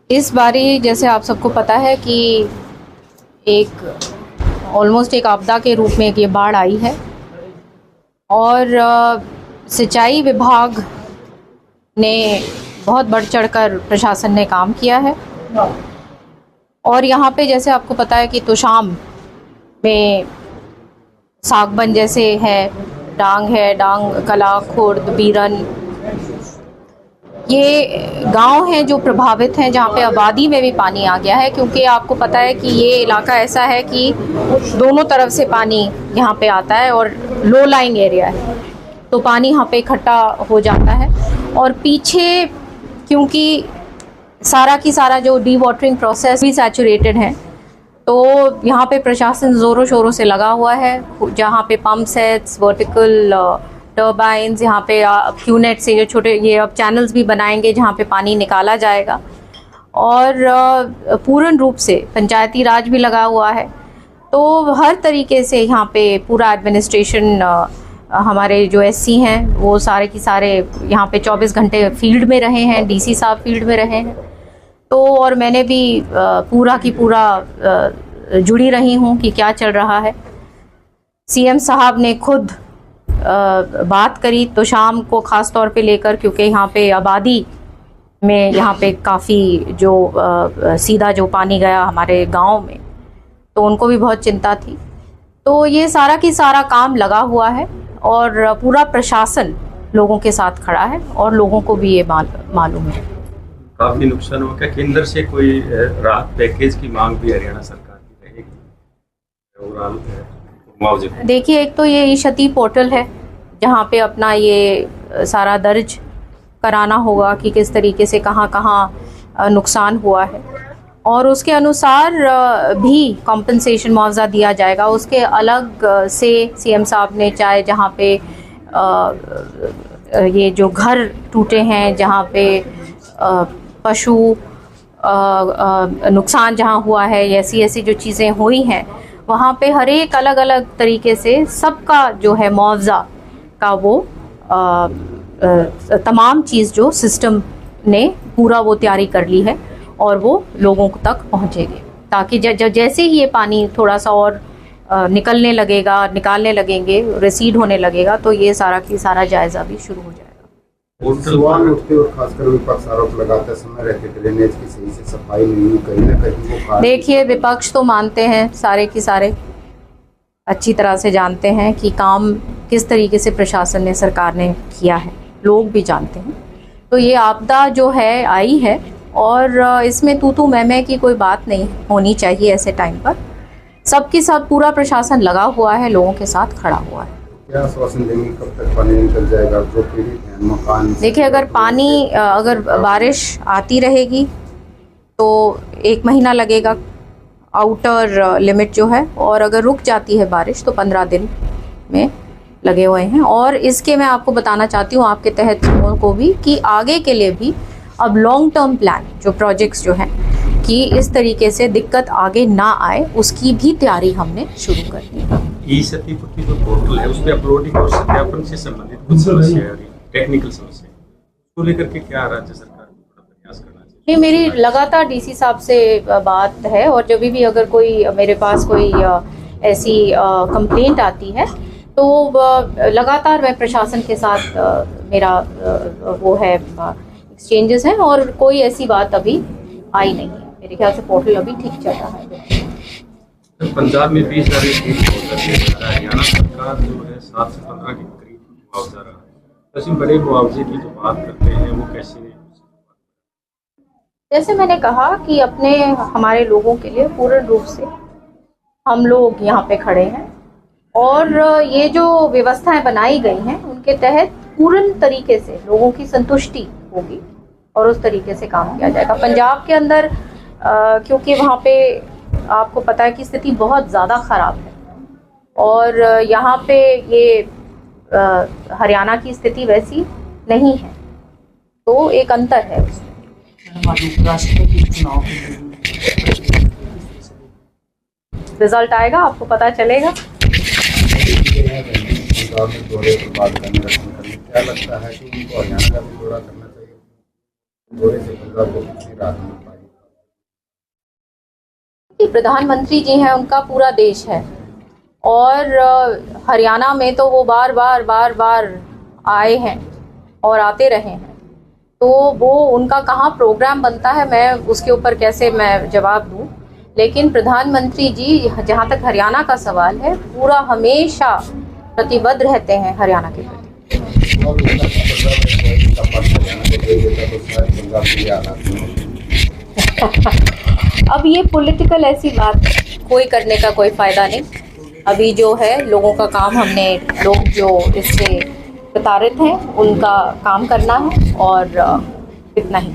इस बारी जैसे आप सबको पता है कि ऑलमोस्ट एक आपदा के रूप में ये बाढ़ आई है और सिंचाई विभाग ने बहुत बढ़ चढ़कर प्रशासन ने काम किया है। और यहाँ पे जैसे आपको पता है कि तोशाम में सागबन जैसे है, डांग, कला, खुर्द, बीरन, ये गांव हैं जो प्रभावित हैं, जहाँ पे आबादी में भी पानी आ गया है। क्योंकि आपको पता है कि ये इलाका ऐसा है कि दोनों तरफ से पानी यहाँ पे आता है और लो लाइंग एरिया है, तो पानी यहाँ पे इकट्ठा हो जाता है। और पीछे क्योंकि सारा की सारा जो डी वाटरिंग प्रोसेस भी सैचुरेटेड है, तो यहाँ पे प्रशासन ज़ोरों शोरों से लगा हुआ है। जहाँ पे पंप सेट्स, वर्टिकल टर्बाइन्स, यहाँ पे क्यूनेट से जो छोटे ये अब चैनल्स भी बनाएंगे जहाँ पे पानी निकाला जाएगा। और पूर्ण रूप से पंचायती राज भी लगा हुआ है। तो हर तरीके से यहाँ पे पूरा एडमिनिस्ट्रेशन, हमारे जो एससी हैं वो सारे की सारे यहाँ पे 24 घंटे फील्ड में रहे हैं, डीसी साहब फील्ड में रहे हैं। तो और मैंने भी पूरा की पूरा जुड़ी रही हूँ कि क्या चल रहा है। सीएम साहब ने खुद बात करी तो शाम को ख़ास तौर पे लेकर, क्योंकि यहाँ पे आबादी में यहाँ पे काफ़ी जो सीधा जो पानी गया हमारे गांव में, तो उनको भी बहुत चिंता थी। तो ये सारा की सारा काम लगा हुआ है और पूरा प्रशासन लोगों के साथ खड़ा है और लोगों को भी ये मालूम है। काफ़ी नुकसान हुआ, क्या केंद्र से कोई राहत पैकेज की मांग भी हरियाणा सरकार की रहेगी ओवरऑल मुआवजे? देखिए, एक तो ये क्षति पोर्टल है जहाँ पे अपना ये सारा दर्ज कराना होगा कि किस तरीके से कहाँ कहाँ नुकसान हुआ है, और उसके अनुसार भी कॉम्पनसेशन मुआवजा दिया जाएगा। उसके अलग से सीएम साहब ने चाहे जहाँ पे ये जो घर टूटे हैं, जहाँ पे पशु नुकसान जहाँ हुआ है, ऐसी जो चीज़ें हुई हैं, वहाँ पे हर एक अलग अलग तरीके से सबका जो है मुआवजा का वो तमाम चीज़ जो सिस्टम ने पूरा वो तैयारी कर ली है और वो लोगों तक पहुँचेगी, ताकि जैसे ही ये पानी थोड़ा सा और निकलने लगेंगे, रिसीड होने लगेगा, तो ये सारा की सारा जायज़ा भी शुरू हो जाएगा। सवाल उठते और खासकर विपक्ष आरोप लगाते समय रहते ड्रेनेज की सही से सफाई नहीं हुई, कहीं ना कहीं वो। देखिए, विपक्ष तो मानते हैं, सारे की सारे अच्छी तरह से जानते हैं कि काम किस तरीके से प्रशासन ने, सरकार ने किया है, लोग भी जानते हैं। तो ये आपदा जो है आई है और इसमें तू मैं की कोई बात नहीं होनी चाहिए। ऐसे टाइम पर सबकी सब पूरा प्रशासन लगा हुआ है, लोगों के साथ खड़ा हुआ है। क्या आश्वासन देंगे, कब तक पानी निकल जाएगा? जो पीड़ित हैं मकान, देखिए, अगर बारिश आती रहेगी तो 1 महीना लगेगा आउटर लिमिट जो है, और अगर रुक जाती है बारिश तो 15 दिन में लगे हुए हैं। और इसके मैं आपको बताना चाहती हूँ, आपके तहत लोगों को भी, कि आगे के लिए भी अब लॉन्ग टर्म प्लान जो प्रोजेक्ट्स जो हैं कि इस तरीके से दिक्कत आगे ना आए, उसकी भी तैयारी हमने शुरू कर दी है। ई-क्षतिपूर्ति जो पोर्टल है उसमें अपलोडिंग और सत्यापन से संबंधित कुछ समस्या है, टेक्निकल समस्या, उसको लेकर के क्या राज्य सरकार को प्रयास करना चाहिए? नहीं, मेरी लगातार डीसी साहब से बात है, और जब भी अगर कोई मेरे पास कोई ऐसी कंप्लेंट आती है तो लगातार मैं प्रशासन के साथ मेरा वो है एक्सचेंजेस हैं, और कोई ऐसी बात अभी आई नहीं है। मेरे ख्याल से पोर्टल अभी ठीक चल रहा है। पंजाब में 20,000 हरियाणा सरकार जो है 7 से 15 के करीब मुआवजा रहा है। तो बड़े मुआवजे की जो बात करते हैं वो कैसे? जैसे मैंने कहा कि हमारे लोगों के लिए पूर्ण रूप से हम लोग यहाँ पे खड़े हैं, और ये जो व्यवस्थाएं बनाई गई हैं उनके तहत पूर्ण तरीके से लोगों की संतुष्टि होगी और उस तरीके से काम किया जाएगा। पंजाब के अंदर क्योंकि वहाँ पे आपको पता है कि स्थिति बहुत ज़्यादा ख़राब है, और यहाँ पे ये हरियाणा की स्थिति वैसी नहीं है, तो एक अंतर है उसमें। रिजल्ट आएगा, आपको पता चलेगा। क्या लगता है कि उनको हरियाणा का भी दौरा करना चाहिए? दौरे से पंजाब को कितनी राहत मिल पाएगी? कि प्रधानमंत्री जी हैं, उनका पूरा देश है और हरियाणा में तो वो बार बार आए हैं और आते रहे हैं, तो वो उनका कहाँ प्रोग्राम बनता है मैं उसके ऊपर कैसे मैं जवाब दूँ। लेकिन प्रधानमंत्री जी जहाँ तक हरियाणा का सवाल है पूरा हमेशा प्रतिबद्ध रहते हैं हरियाणा के प्रति। अब ये पॉलिटिकल ऐसी बात कोई करने का कोई फ़ायदा नहीं। अभी जो है लोगों का काम, हमने लोग जो इससे प्रताड़ित हैं उनका काम करना है और इतना ही।